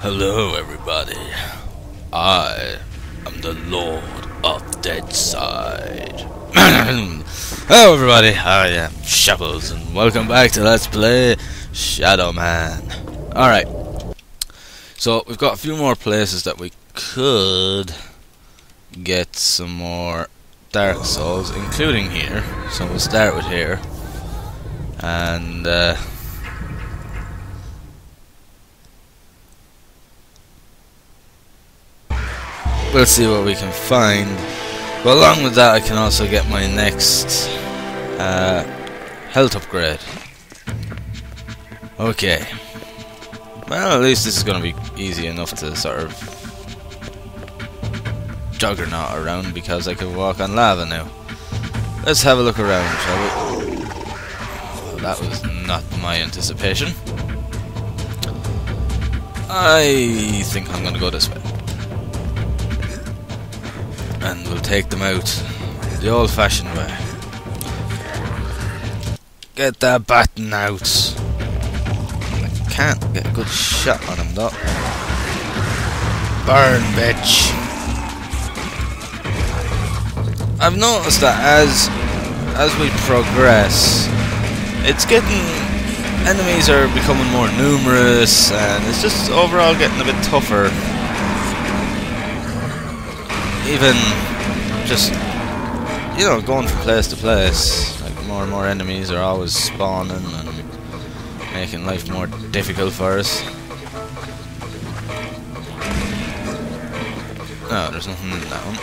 Hello everybody, I am the Lord of Deadside. Hello everybody, I am Shepples and welcome back to Let's Play Shadow Man. Alright, so we've got a few more places that we could get some more Dark Souls, including here. So we'll start with here. And we'll see what we can find. But along with that, I can also get my next health upgrade. Okay. Well, at least this is going to be easy enough to sort of juggernaut around because I can walk on lava now. Let's have a look around, shall we? Well, that was not my anticipation. I think I'm going to go this way. And we'll take them out the old-fashioned way. Get that baton out. I can't get a good shot on him though. Burn, bitch. I've noticed that as we progress, it's getting, enemies are becoming more numerous, and it's just overall getting a bit tougher. Even just, you know, going from place to place, like more and more enemies are always spawning and making life more difficult for us. No, there's nothing in that one.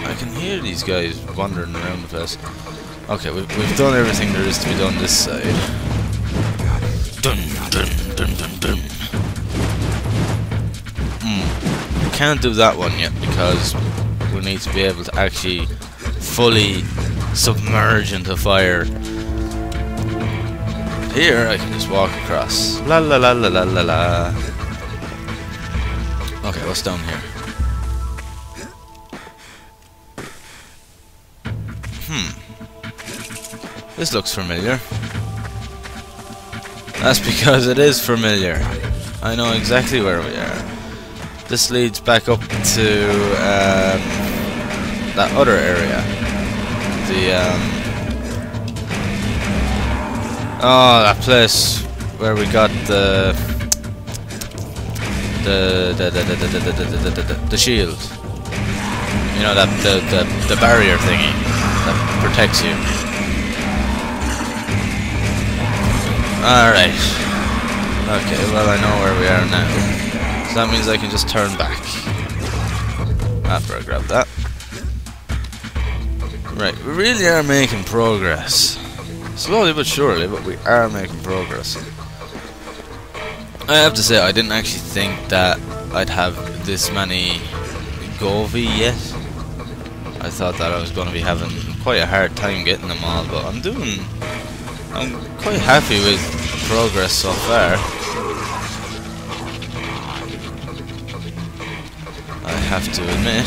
I can hear these guys wandering around the place. Okay, we've done everything there is to be done this side. Dun dun dun dun dun. Can't do that one yet because we need to be able to actually fully submerge into fire. Here I can just walk across. La la la la la la la. Okay, what's down here? This looks familiar. That's because it is familiar. I know exactly where we are. This leads back up to that other area. Oh, that place where we got the shield. You know, that the barrier thingy that protects you. Alright. Okay, well I know where we are now. So that means I can just turn back after I grab that. Right, we really are making progress. Slowly but surely, but we are making progress. I have to say, I didn't actually think that I'd have this many Govi yet. I thought that I was going to be having quite a hard time getting them all, but I'm quite happy with the progress so far. I have to admit.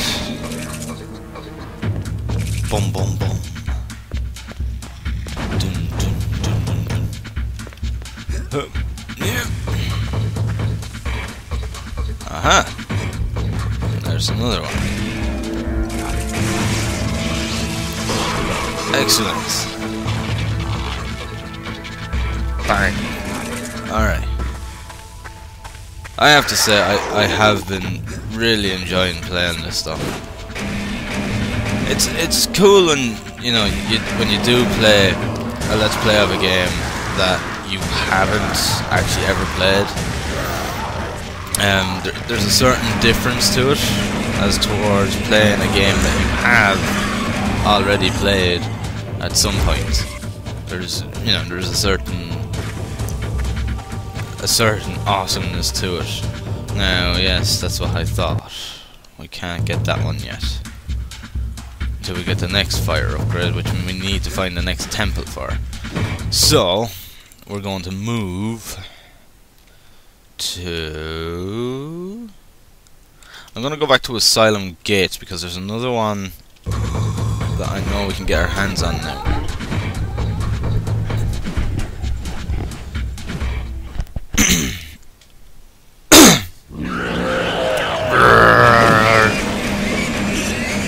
Boom, boom, boom. Dun, dun, dun, dun, dun. Yeah. Aha! There's another one. Excellent. Bang. Alright. I have to say, I have been really enjoying playing this stuff. It's cool when when you do play a let's play of a game that you haven't actually ever played. There's a certain difference to it as towards playing a game that you have already played at some point. There's a certain awesomeness to it. Now, yes, that's what I thought. We can't get that one yet until we get the next fire upgrade, which we need to find the next temple for. So, we're going to move to... I'm going to go back to Asylum Gates because there's another one that I know we can get our hands on now.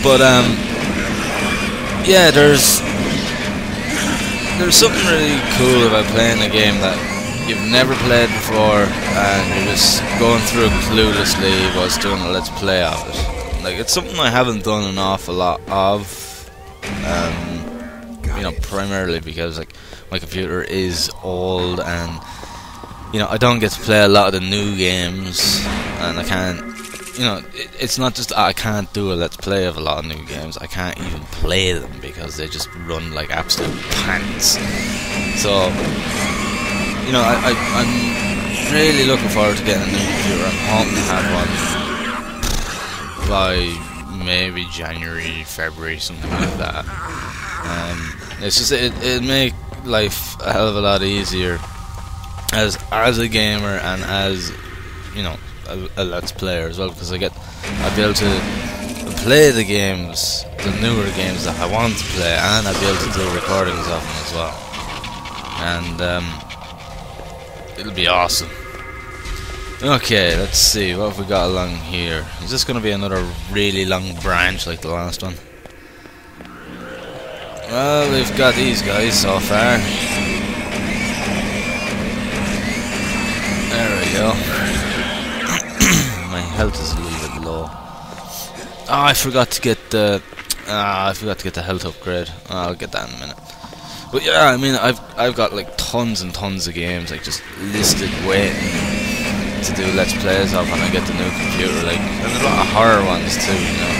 But yeah, there's something really cool about playing a game that you've never played before and you're just going through it cluelessly whilst doing a let's play of it. Like, it's something I haven't done an awful lot of, you know, primarily because like my computer is old and, you know, I don't get to play a lot of the new games, and I can't, you know, it's not just I can't do a let's play of a lot of new games, I can't even play them because they just run like absolute pants. So, you know, I'm really looking forward to getting a new computer. I'm hoping to have one by maybe January, February, something like that. It's just it'll make life a hell of a lot easier as a gamer and as, you know, a let's player as well, because I'll be able to play the games, the newer games that I want to play, and I'll be able to do recordings of them as well, and it'll be awesome. Okay, let's see, what have we got along here? Is this going to be another really long branch like the last one? Well, we've got these guys so far. There we go. My health is a little bit low. Oh, I forgot to get the health upgrade. I'll get that in a minute. But yeah, I mean, I've got like tons and tons of games like just listed waiting to do let's plays of when I get the new computer. Like, there's a lot of horror ones too, you know.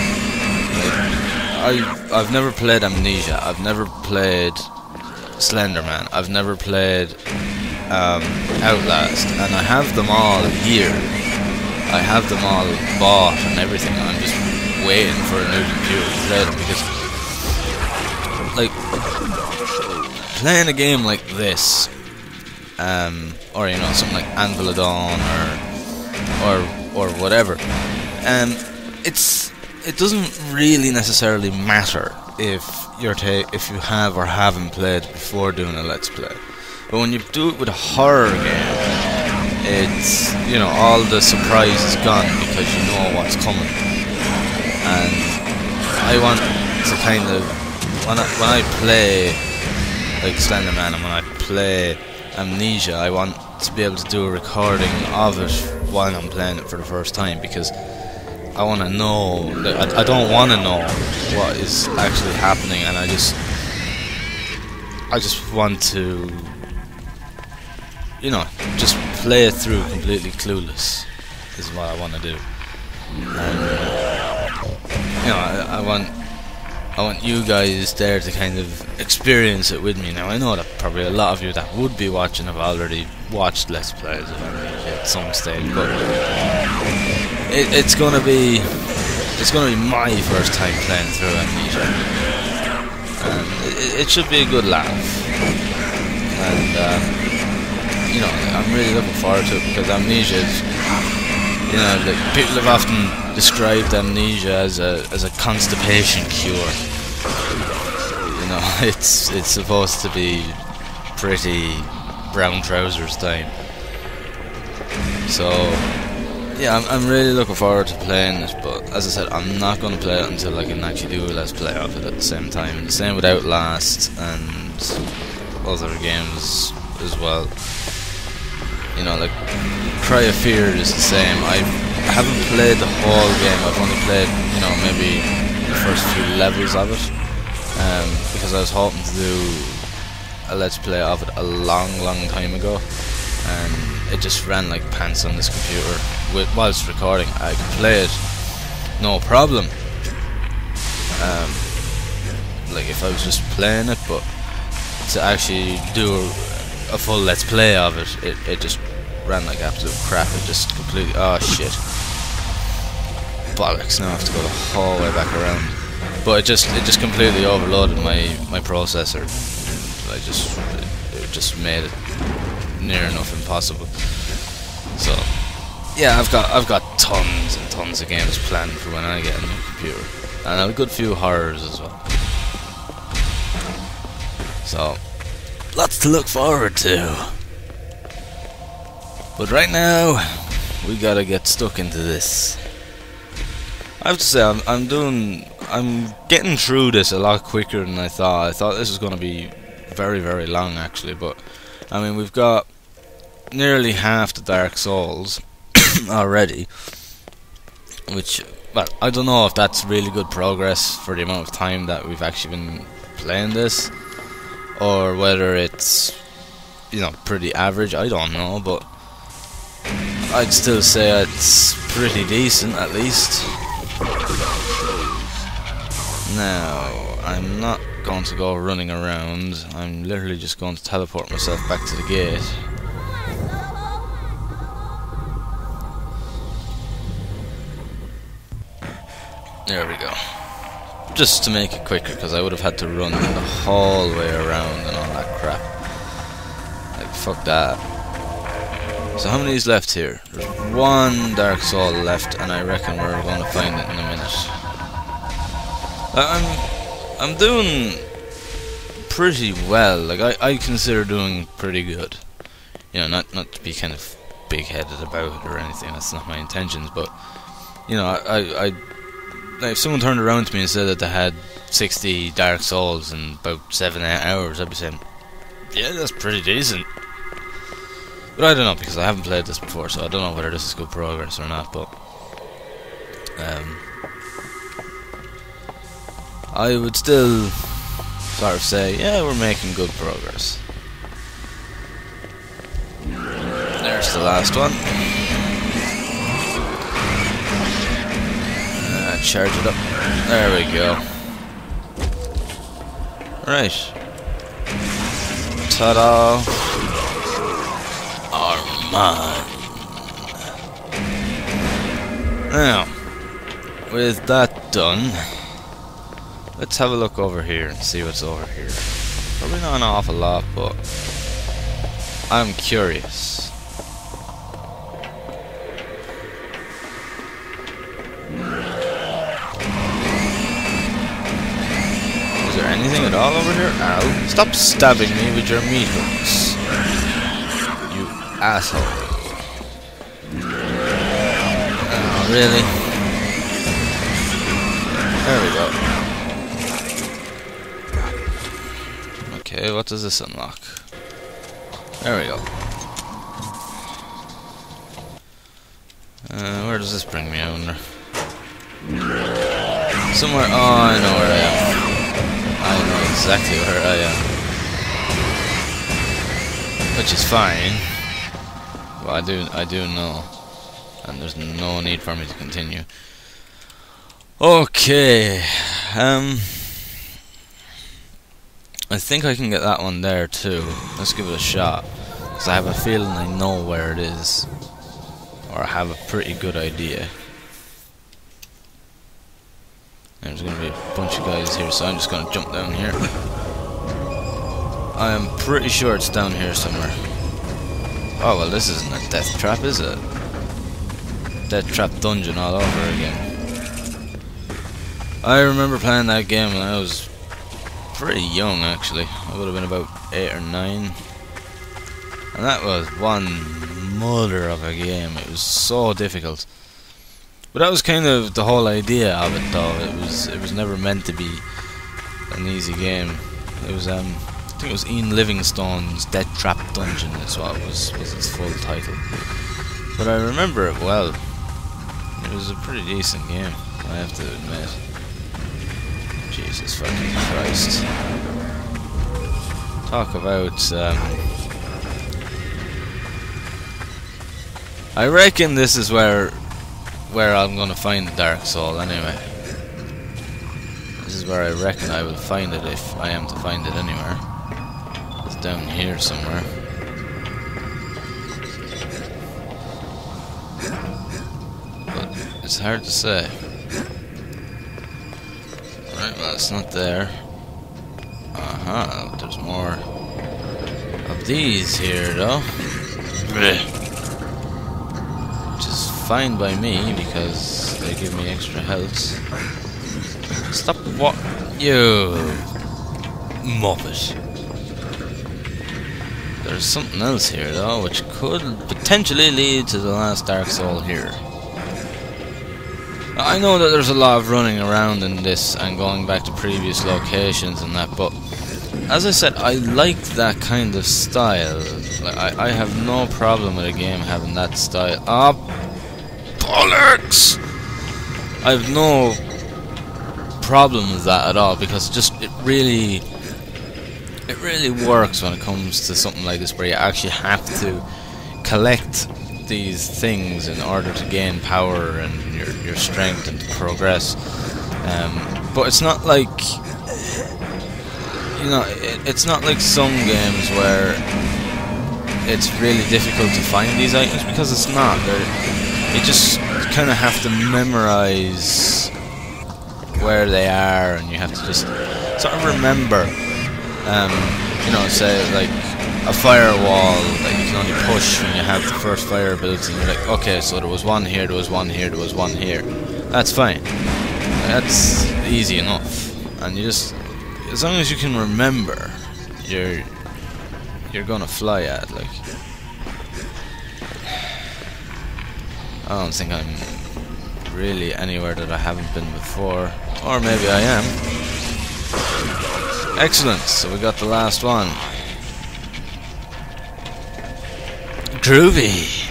Like, I've never played Amnesia. I've never played Slenderman. I've never played Outlast, and I have them all here. I have them all bought and everything. I'm just waiting for a new computer to play them, because, like, playing a game like this, or you know, something like Anvil of Dawn or whatever, it doesn't really necessarily matter if you have or haven't played before doing a let's play. But when you do it with a horror game, it's, you know, all the surprise is gone because you know what's coming. And I want to kind of, when I play like Slenderman and when I play Amnesia, I want to be able to do a recording of it while I'm playing it for the first time, because I want to know, I don't want to know what is actually happening, and I just want to, you know, just play it through completely clueless is what I want to do. And, you know, I want you guys there to kind of experience it with me. Now, I know that probably a lot of you that would be watching have already watched let's plays of Amnesia at some stage, but it's gonna be my first time playing through Amnesia, and it should be a good laugh. And you know, I'm really looking forward to it, because Amnesia is, you know, like, people have often described Amnesia as a constipation cure. You know, it's supposed to be pretty brown trousers time. So yeah, I'm really looking forward to playing it, but as I said, I'm not going to play it until I can actually do a let's play of it at the same time. The same with Outlast and other games as well. You know, like Cry of Fear is the same. I haven't played the whole game. I've only played, you know, maybe the first few levels of it, because I was hoping to do a let's play of it a long time ago, and it just ran like pants on this computer. Whilst recording, I could play it no problem, like if I was just playing it, but to actually do a full let's play of it, it just ran like absolute crap. It just completely, oh shit, bollocks, now I have to go the whole way back around. But it just completely overloaded my processor. It just made it near enough impossible. So yeah, I've got tons and tons of games planned for when I get a new computer, and a good few horrors as well. So lots to look forward to. But right now, we gotta get stuck into this. I have to say, I'm doing I'm getting through this a lot quicker than I thought. I thought this was going to be very, very long, actually. But, I mean, we've got nearly half the Dark Souls already. Which, well, I don't know if that's really good progress for the amount of time that we've actually been playing this. Or whether it's, you know, pretty average. I don't know, but I'd still say it's pretty decent, at least. Now, I'm not going to go running around. I'm literally just going to teleport myself back to the gate. There we go. Just to make it quicker, because I would have had to run the whole way around and all that crap. Like, fuck that. So how many is left here? There's one Dark Soul left, and I reckon we're going to find it in a minute. I'm doing pretty well. Like, I consider doing pretty good. You know, not to be kind of big-headed about it or anything. That's not my intentions. But you know, I like if someone turned around to me and said that they had 60 Dark Souls in about 7-8 hours, I'd be saying, yeah, that's pretty decent. But I don't know, because I haven't played this before, so I don't know whether this is good progress or not. But I would still sort of say, yeah, we're making good progress. There's the last one. Charge it up. There we go. Right. Ta-da! Armand. Now, with that done, let's have a look over here and see what's over here. Probably not an awful lot, but I'm curious. Is there anything at all over here? Ow. Stop stabbing me with your meat hooks. You asshole. Oh, really? There we go. Okay, what does this unlock? There we go. Where does this bring me, I wonder? Somewhere. Oh, I know where I am. I know exactly where I am. Which is fine. Well, I do know. And there's no need for me to continue. Okay. I think I can get that one there too. Let's give it a shot. Because I have a feeling I know where it is. Or I have a pretty good idea. There's going to be a bunch of guys here, so I'm just going to jump down here. I am pretty sure it's down here somewhere. Oh, well, this isn't a Deathtrap, is it? Deathtrap dungeon all over again. I remember playing that game when I was pretty young, actually. I would have been about 8 or 9. And that was one mother of a game. It was so difficult. But that was kind of the whole idea of it, though. It was never meant to be an easy game. It was I think it was Ian Livingstone's Deathtrap Dungeon. That's what was its full title. But I remember it well. It was a pretty decent game, I have to admit. Jesus fucking Christ! Talk about. I reckon this is where I'm gonna find the Dark Soul anyway. This is where I reckon I will find it, if I am to find it anywhere. It's down here somewhere. But it's hard to say. Right, well, it's not there. There's more of these here though. Fine by me, because they give me extra health. Stop what? You muppet. There's something else here though, which could potentially lead to the last Dark Soul here. I know that there's a lot of running around in this and going back to previous locations and that, but as I said, I like that kind of style. Like, I have no problem with a game having that style. Ah, bollocks! I have no problem with that at all, because it really works when it comes to something like this, where you actually have to collect these things in order to gain power and your strength and to progress. But it's not like, you know, it's not like some games where it's really difficult to find these items, because it's not. You just kind of have to memorize where they are, and you have to just sort of remember. You know, say like a firewall that you can only push when you have the first fire ability, and you're like, okay, so there was one here, there was one here, there was one here. That's fine. That's easy enough. And you just, as long as you can remember, you're gonna fly at. Like, I don't think I'm really anywhere that I haven't been before, or maybe I am. Excellent, so we got the last one. Groovy!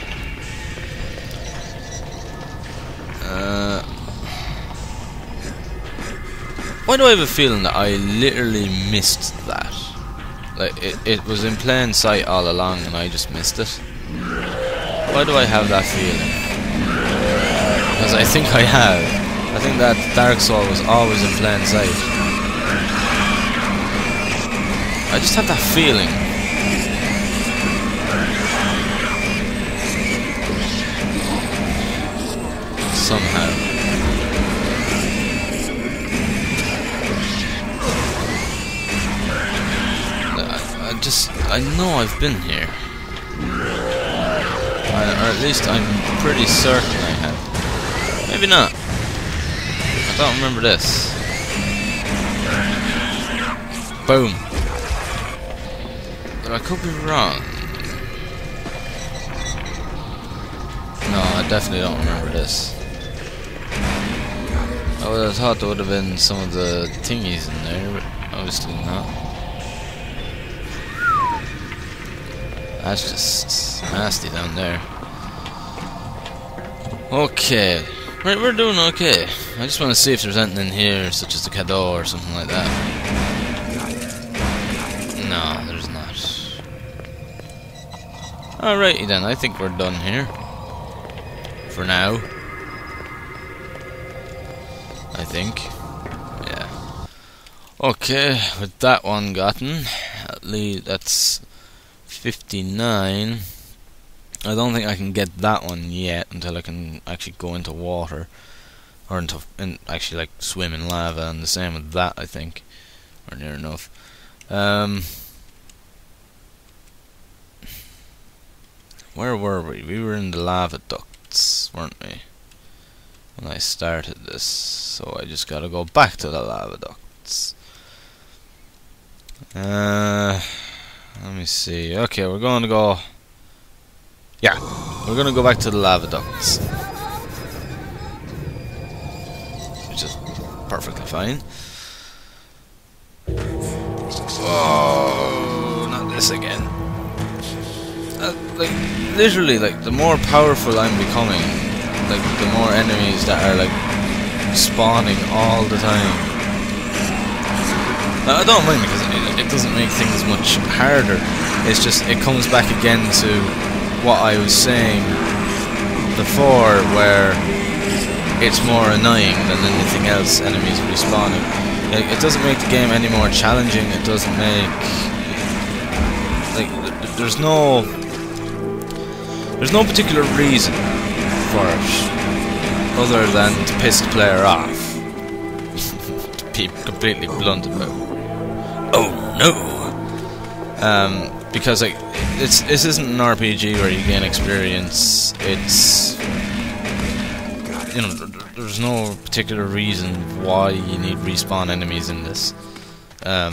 Why do I have a feeling that I literally missed that? Like, it was in plain sight all along and I just missed it. Why do I have that feeling? Because I think I have. I think that Dark Soul was always in plain sight. I just have that feeling. Somehow. I know I've been here. Or at least I'm pretty certain I have. Maybe not. I don't remember this. Boom. But I could be wrong. No, I definitely don't remember this. I would have thought there would have been some of the thingies in there, but obviously not. That's just nasty down there. Okay. Right, we're doing okay. I just want to see if there's anything in here, such as a cadeau or something like that. No, there's not. Alrighty then, I think we're done here. For now. I think. Yeah. Okay, with that one gotten, at least that's 59. I don't think I can get that one yet until I can actually go into water, or actually like swim in lava, and the same with that, I think, or near enough. Where were we? We were in the lava ducts, weren't we, when I started this? So I just gotta go back to the lava ducts. Let me see. Okay, we're going to go... Yeah, we're going to go back to the lava ducts. Which is perfectly fine. Oh, not this again. Like, literally, like, the more powerful I'm becoming, like, the more enemies that are, like, spawning all the time. I don't mind, because it doesn't make things much harder. It's just, it comes back again to what I was saying before, where it's more annoying than anything else, enemies respawning. It doesn't make the game any more challenging. It doesn't make... like, there's no particular reason for it, other than to piss the player off. To be completely blunt about it. Oh no! Because like this isn't an RPG where you gain experience. It's, you know, there's no particular reason why you need respawn enemies in this. I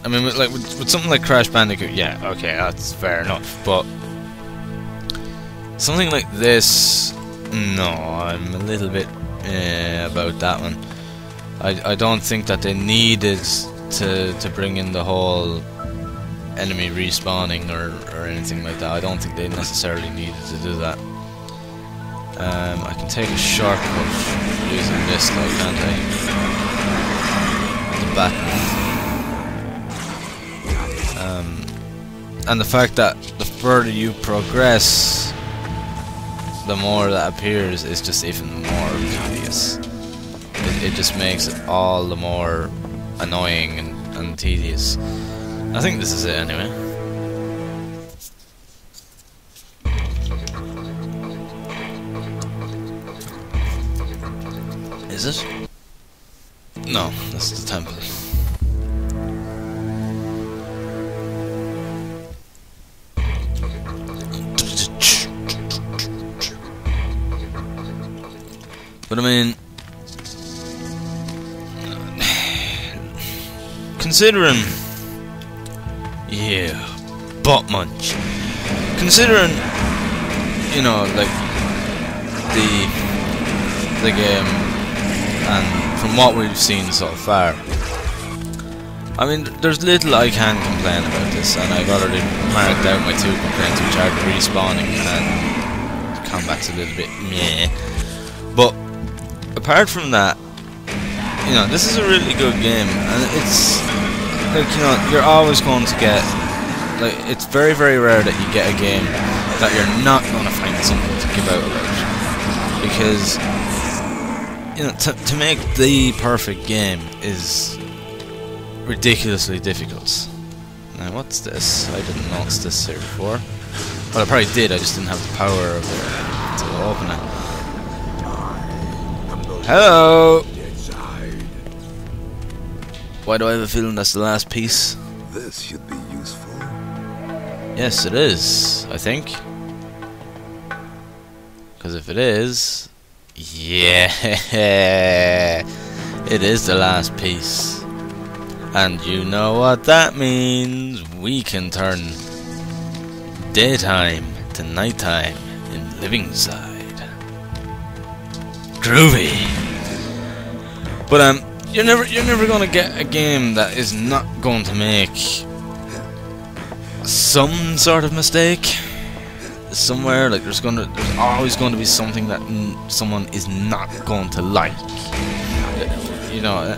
mean, with something like Crash Bandicoot, yeah, okay, that's fair enough. But something like this, no, I'm a little bit about that one. I don't think that they needed to bring in the whole enemy respawning or anything like that. I don't think they necessarily needed to do that. I can take a shortcut using this though, can't I? The button. And the fact that the further you progress, the more that appears is just even more tedious. It just makes it all the more annoying and tedious. I think this is it anyway. Is it? No, this is the temple. But I mean, considering, yeah, butt munch. Considering, you know, like the game, and from what we've seen so far, I mean, there's little I can complain about this, and I've already marked out my 2 complaints, which are the respawning and combat's a little bit meh. But apart from that, you know, this is a really good game, and it's like, you know, you're always going to get, like, it's very, very rare that you get a game that you're not going to find something to give out about, because, you know, to make the perfect game is ridiculously difficult. Now, what's this? I didn't notice this here before. Well, I probably did, I just didn't have the power of it to open it. Hello! Why do I have a feeling that's the last piece? This should be useful. Yes, it is, I think. Because if it is... yeah! It is the last piece. And you know what that means. We can turn daytime to nighttime in Livingside. Groovy. But you're never gonna get a game that is not going to make some sort of mistake somewhere. Like there's always going to be something that someone is not going to like. You know,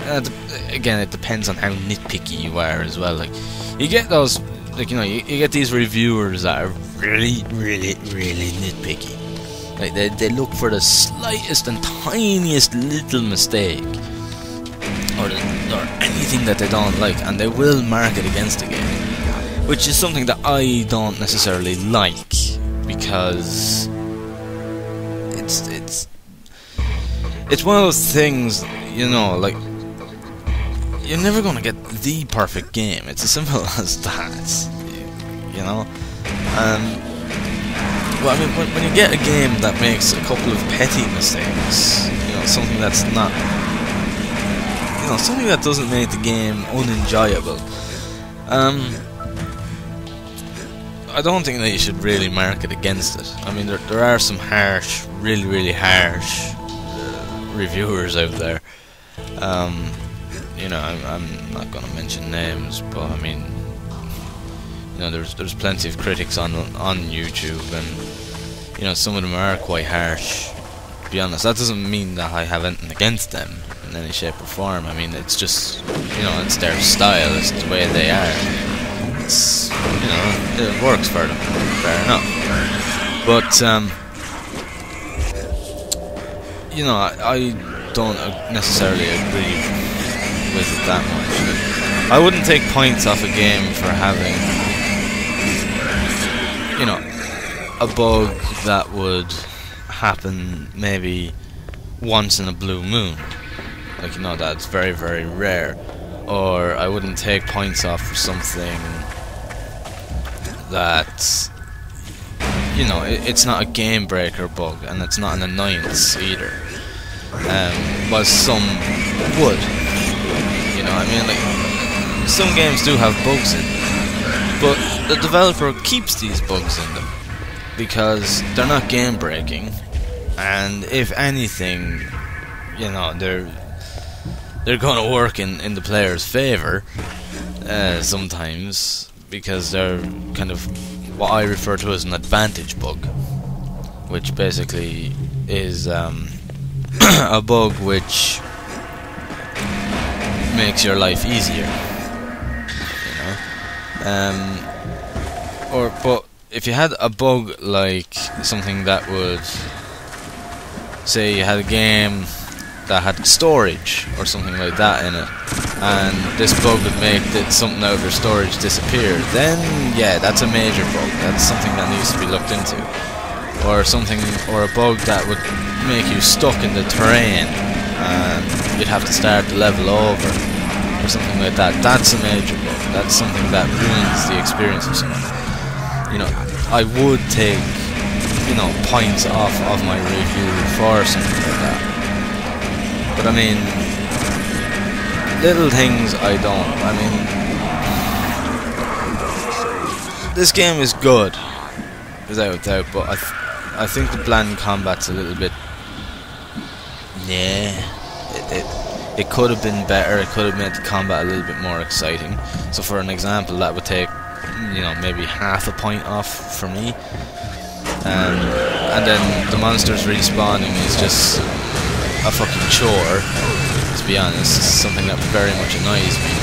again, it depends on how nitpicky you are as well. Like you get those, like, you know, you get these reviewers that are really nitpicky. Like they look for the slightest and tiniest little mistake, or anything that they don't like, and they will mark it against the game, which is something that I don't necessarily like, because it's one of those things, you know, like you're never gonna get the perfect game. It's as simple as that, you know. Well, I mean, when you get a game that makes a couple of petty mistakes, you know, something that's not, you know, something that doesn't make the game unenjoyable, I don't think that you should really mark it against it. I mean, there are some harsh, really harsh reviewers out there. You know, I'm not gonna mention names, but I mean, you know, there's plenty of critics on YouTube, and you know, some of them are quite harsh. To be honest, that doesn't mean that I have anything against them in any shape or form. I mean, it's just, you know, it's their style, it's the way they are. It's, you know, it works for them, fair enough. But you know, I don't necessarily agree with it that much. I wouldn't take points off a game for having, you know, a bug that would happen maybe once in a blue moon. Like, you know, that's very rare. Or I wouldn't take points off for something that, you know, it's not a game breaker bug, and it's not an annoyance either. While some would. You know, I mean, like, some games do have bugs in them, but the developer keeps these bugs in them because they're not game breaking, and if anything, you know, they're going to work in the player's favor sometimes, because they're kind of what I refer to as an advantage bug, which basically is a bug which makes your life easier, you know. But if you had a bug like something that would, say you had a game that had storage or something like that in it, and this bug would make something out of your storage disappear, then yeah, that's a major bug. That's something that needs to be looked into. Or something, or a bug that would make you stuck in the terrain and you'd have to start the level over, or something like that. That's a major bug. That's something that ruins the experience of someone. You know, I would take, you know, points off of my review for something like that. But I mean, little things I don't. I mean, this game is good, without doubt, but I think the bland combat's a little bit. Yeah, it could have been better. It could have made the combat a little bit more exciting. So, for an example, that would take, you know, maybe half a point off for me. And then the monsters respawning is just a fucking chore, to be honest. It's something that very much annoys me.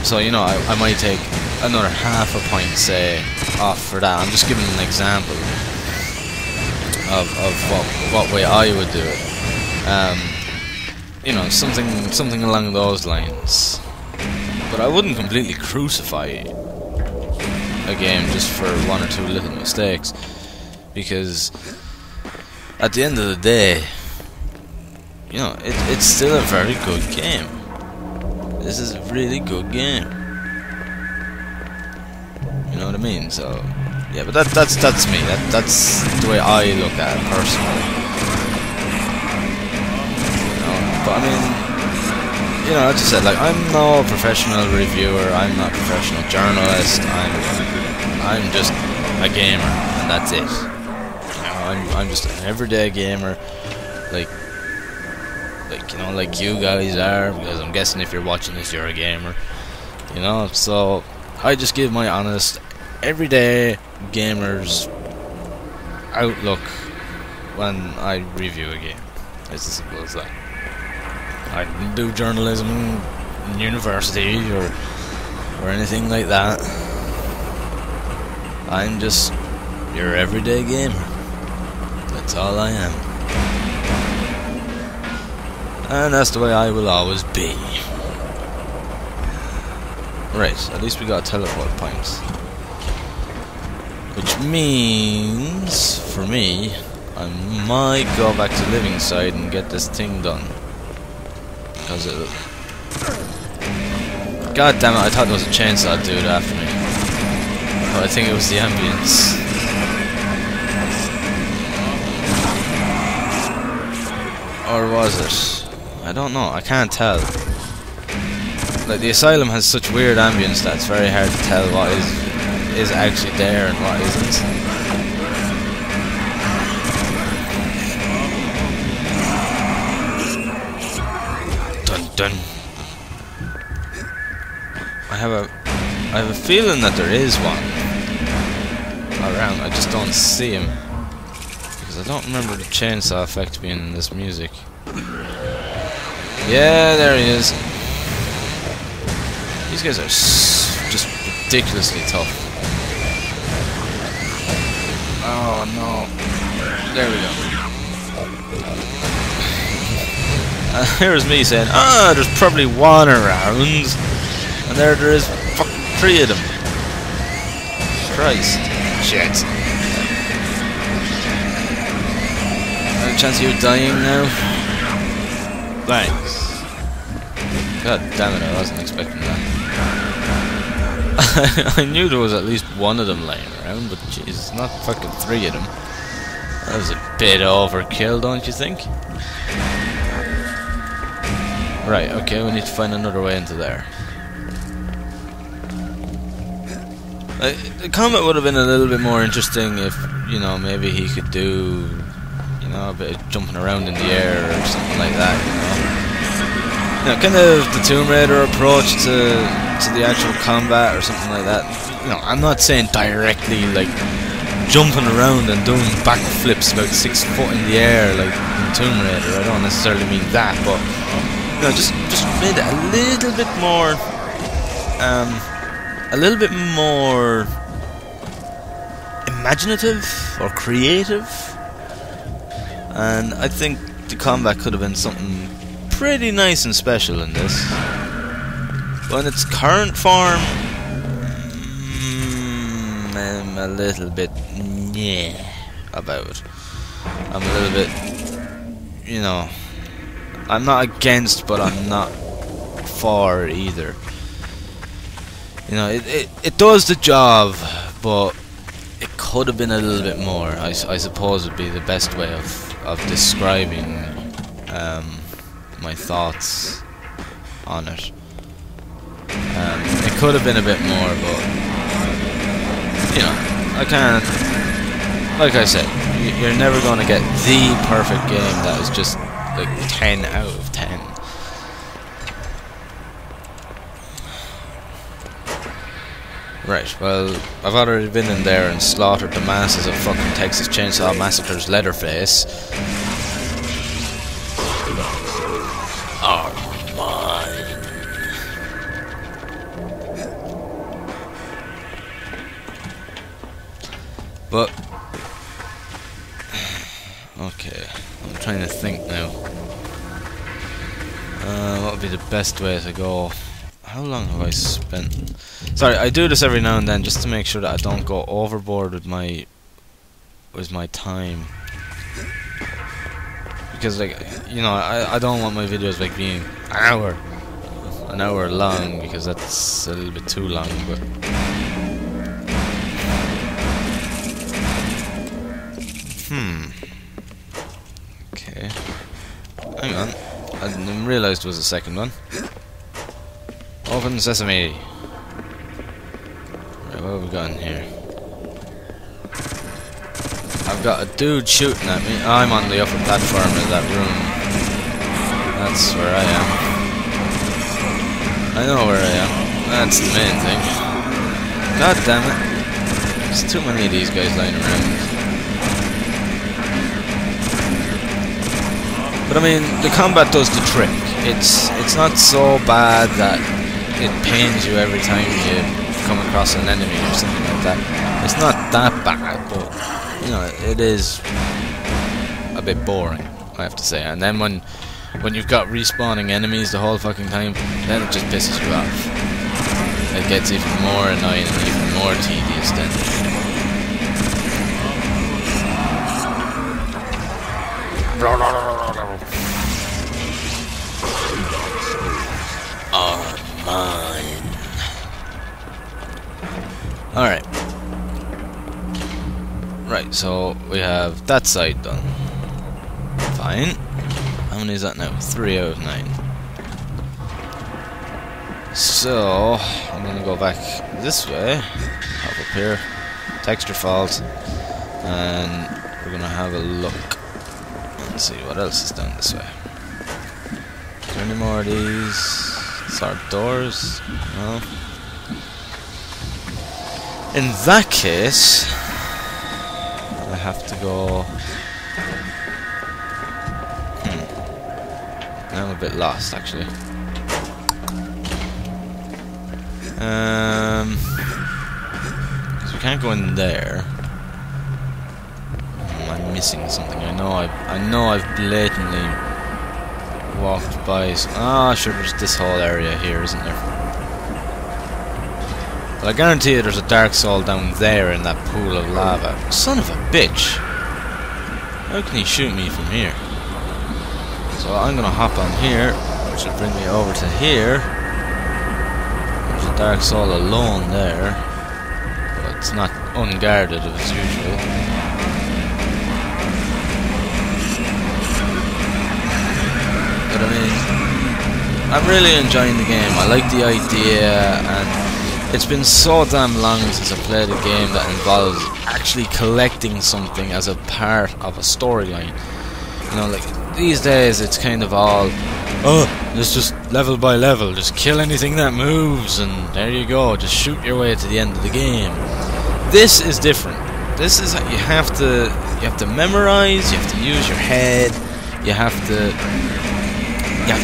So, you know, I might take another half a point, say, off for that. I'm just giving an example of what way I would do it. You know, something along those lines. But I wouldn't completely crucify a game just for one or two little mistakes, because at the end of the day, you know, it's still a very good game. This is a really good game. You know what I mean? So yeah, but that's me. That's the way I look at it personally. You know, but I mean, you know, as I said, like, I'm no professional reviewer. I'm not a professional journalist. I'm just a gamer, and that's it. You know, I'm just an everyday gamer, like you know, like you guys are, because I'm guessing if you're watching this, you're a gamer. You know, so I just give my honest, everyday gamer's outlook when I review a game. It's as simple as that. I didn't do journalism in university or anything like that. I'm just your everyday gamer. That's all I am. And that's the way I will always be. Right, at least we got teleport points. Which means, for me, I might go back to living side and get this thing done. Because it... God damn it, I thought there was a chainsaw dude after me. But I think it was the ambience. Or was it? I don't know, I can't tell. Like, the asylum has such weird ambience that it's very hard to tell what is actually there and what isn't. Dun dun. I have a feeling that there is one around. I just don't see him, because I don't remember the chainsaw effect being in this music. Yeah, there he is. These guys are just ridiculously tough. Oh no. There we go. Here's me saying, there's probably one around. And there is fucking 3 of them. Christ. Shit. Any chance of you dying now? Thanks. God damn it, I wasn't expecting that. I knew there was at least one of them lying around, but jeez, not fucking 3 of them. That was a bit overkill, don't you think? Right, okay, we need to find another way into there. The combat would have been a little bit more interesting if, you know, maybe he could do, you know, know, a bit of jumping around in the air or something like that, you know. Kind of the Tomb Raider approach to the actual combat or something like that. You know, I'm not saying directly like jumping around and doing backflips about 6 foot in the air like in Tomb Raider. I don't necessarily mean that, but you know, just made it a little bit more imaginative or creative, and I think the combat could have been something pretty nice and special in this. But in its current form, I'm a little bit about it. I'm a little bit, you know, I'm not against, but I'm not for either. You know, it does the job, but it could have been a little bit more. I suppose would be the best way of describing my thoughts on it. It could have been a bit more, but you know, I can't. Like I said, you're never going to get the perfect game that is just like 10 out of 10. Right, well, I've already been in there and slaughtered the masses of fucking Texas Chainsaw Massacre's Leatherface. Are mine. But okay, I'm trying to think now. What would be the best way to go? How long have I spent? Sorry, I do this every now and then just to make sure that I don't go overboard with my time. Because, like, you know, I don't want my videos like being an hour long, because that's a little bit too long. But okay, hang on, I didn't realise there was a second one. Open sesame. Right, what have we got in here? I've got a dude shooting at me. I'm on the upper platform of that room. That's where I am. I know where I am. That's the main thing. God damn it. There's too many of these guys lying around. But I mean, the combat does the trick. It's not so bad that it pains you every time you come across an enemy or something like that. It's not that bad, but you know, it is a bit boring, I have to say. And then when you've got respawning enemies the whole fucking time, then it just pisses you off. It gets even more annoying and even more tedious then. Are mine. Alright. Right, so we have that side done. Fine. How many is that now? 3 out of 9. So, I'm gonna go back this way. Hop up here. Texture fault. And we're gonna have a look. Let's see what else is down this way. Is there any more of these sort of doors? No. In that case, I have to go. Now I'm a bit lost, actually. So we can't go in there. I'm missing something. I know I've blatantly walked by. Ah, sure. There's this whole area here, isn't there? Well, I guarantee you there's a Dark Soul down there in that pool of lava. Son of a bitch! How can he shoot me from here? So I'm gonna hop on here, which will bring me over to here. There's a Dark Soul alone there, but it's not unguarded as usual. But I mean, I'm really enjoying the game. I like the idea, and it's been so damn long since I played a game that involves actually collecting something as a part of a storyline. You know, like these days it's kind of all, oh, it's just level by level, just kill anything that moves and there you go, just shoot your way to the end of the game. This is different. This is, you have to memorize, you have to use your head, you have to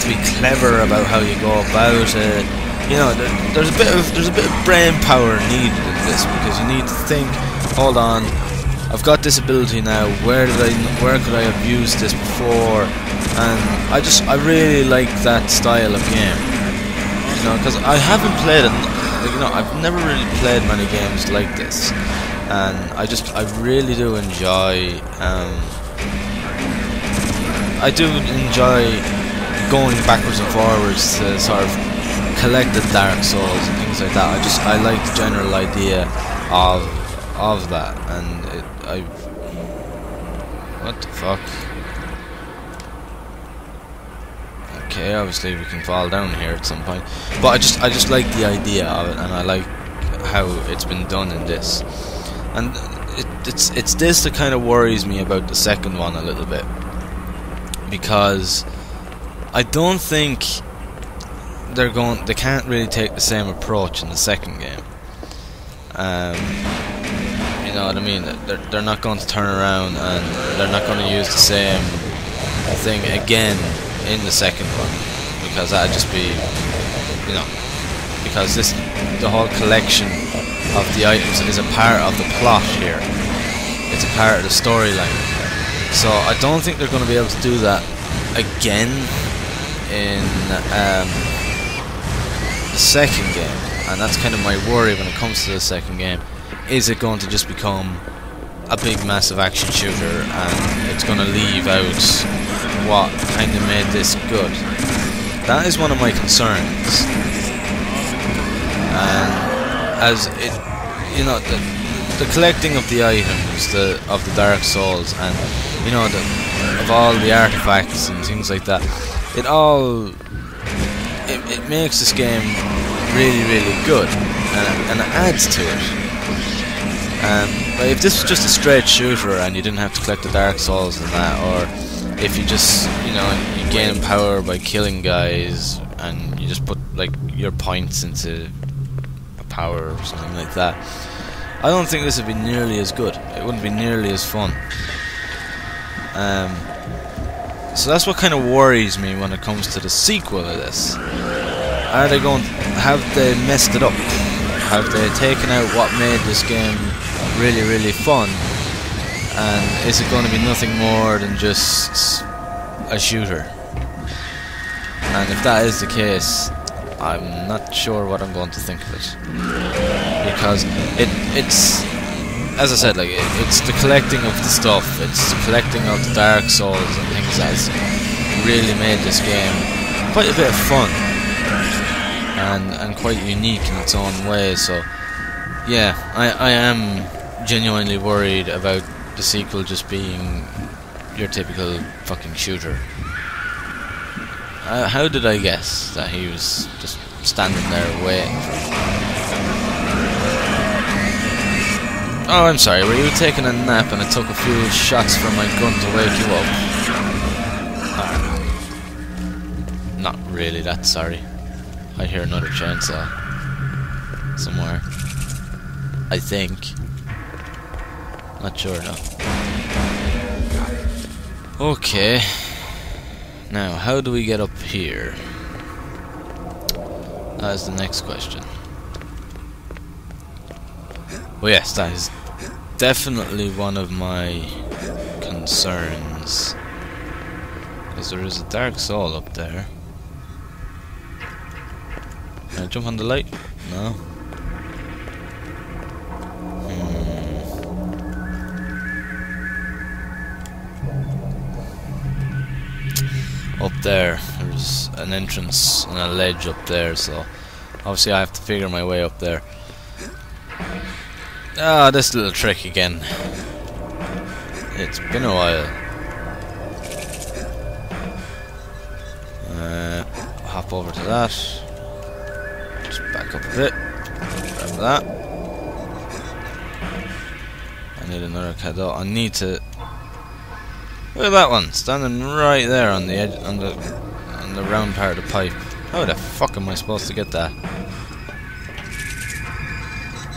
be clever about how you go about it. You know, there's a bit of brain power needed in this, because you need to think, hold on, I've got this ability now, where could I have used this before? And I really like that style of game. You know, because I haven't played it, you know, I've never really played many games like this. And I really do enjoy going backwards and forwards to sort of collect the Dark Souls and things like that. I like the general idea of that, and what the fuck? Okay, obviously we can fall down here at some point, but I just like the idea of it, and I like how it's been done in this. And it's this that kind of worries me about the second one a little bit, because I don't think they can't really take the same approach in the second game. You know what I mean? They're not going to turn around and they're not going to use the same thing again in the second one, because that'd just be, you know, because the whole collection of the items is a part of the plot here. It's a part of the storyline. So I don't think they're going to be able to do that again in the second game, and that's kind of my worry when it comes to the second game. Is it going to just become a big massive action shooter and it's going to leave out what kind of made this good? That is one of my concerns. And as it, you know, the collecting of the items of the Dark Souls, and you know, of all the artifacts and things like that, it makes this game really, really good, and it adds to it. But if this was just a straight shooter and you didn't have to collect the Dark Souls and that, or if you just, you know, you gain power by killing guys and you just put like your points into a power or something like that, I don't think this would be nearly as good. It wouldn't be nearly as fun. So that's what kind of worries me when it comes to the sequel of this. Have they messed it up? Have they taken out what made this game really, really fun? And is it going to be nothing more than just a shooter? And if that is the case, I'm not sure what I'm going to think of it. Because it's, as I said, like it's the collecting of the stuff, it's the collecting of the Dark Souls and things that's really made this game quite a bit of fun and quite unique in its own way. So yeah, I am genuinely worried about the sequel just being your typical fucking shooter. How did I guess that he was just standing there waiting for me? Oh, I'm sorry, were you taking a nap and I took a few shots from my gun to wake you up? Not really that sorry. I hear another chainsaw somewhere, I think. Not sure now. Okay. Now, how do we get up here? That is the next question. Well, yes, that is definitely one of my concerns. Because there is a Dark Soul up there. Can I jump on the light? No. Up there's an entrance and a ledge up there, so obviously I have to figure my way up there. Ah, this little trick again. It's been a while. Hop over to that. Just back up a bit. Grab that. I need another cadeau. I need to Look at that one, standing right there on the edge, on the round part of the pipe. How the fuck am I supposed to get that?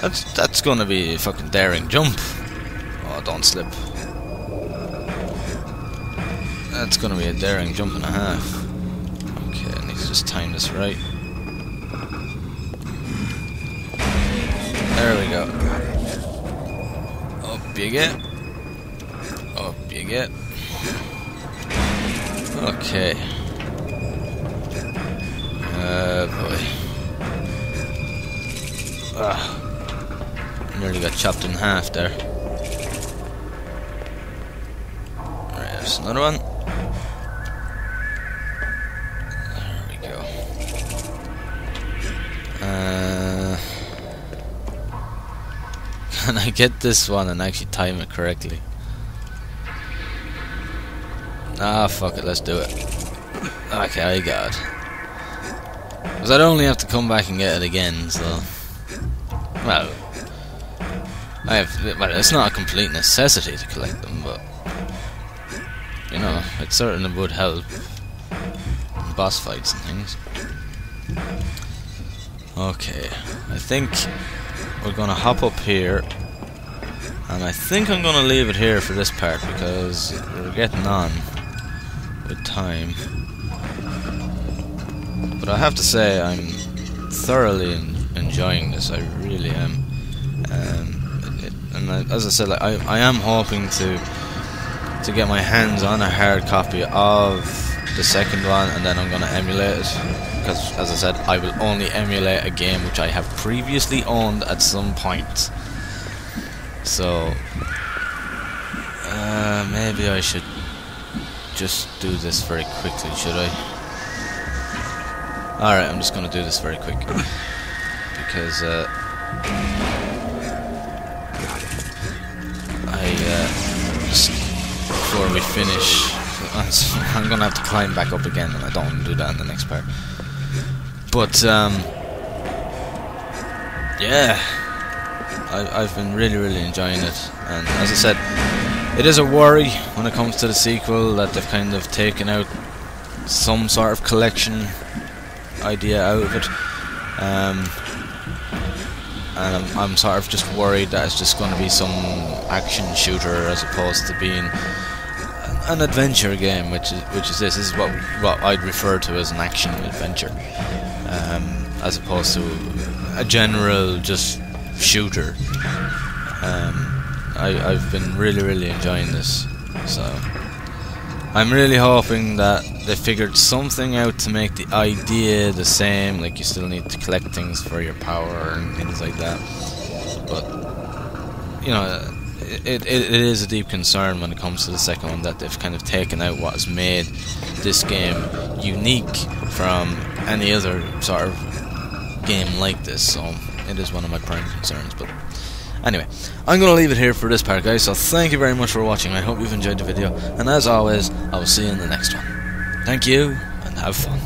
That's gonna be a fucking daring jump. Oh, don't slip. That's gonna be a daring jump and a half. Okay, I need to just time this right. There we go. Up you get. Up you get. Okay. Boy. Nearly got chopped in half there. Right, there's another one. There we go. Can I get this one and actually time it correctly? Ah, fuck it, let's do it. Okay, I got it. Because I'd only have to come back and get it again, so... Well... Well, it's not a complete necessity to collect them, but... You know, it certainly would help in boss fights and things. Okay, I think we're gonna hop up here, and I think I'm gonna leave it here for this part because we're getting on with time. But I have to say I'm thoroughly enjoying this. I really am. And as I said, like, I am hoping to get my hands on a hard copy of the second one, and then I'm gonna emulate it. Because, as I said, I will only emulate a game which I have previously owned at some point. So, maybe I should just do this very quickly, should I? Alright, I'm just gonna do this very quick. Because, just before we finish, I'm gonna have to climb back up again, and I don't want to do that in the next part. But, yeah, I've been really enjoying it, and as I said, it is a worry when it comes to the sequel that they've kind of taken out some sort of collection idea out of it, and I'm sort of just worried that it's just going to be some action shooter as opposed to being an adventure game, which is this. This is what I'd refer to as an action adventure, as opposed to a general just shooter. I've been really enjoying this, so I'm really hoping that they figured something out to make the idea the same, like you still need to collect things for your power and things like that. But, you know, it is a deep concern when it comes to the second one that they've kind of taken out what has made this game unique from any other sort of game like this, so it is one of my prime concerns. But anyway, I'm going to leave it here for this part, guys, so thank you very much for watching. I hope you've enjoyed the video, and as always, I will see you in the next one. Thank you, and have fun.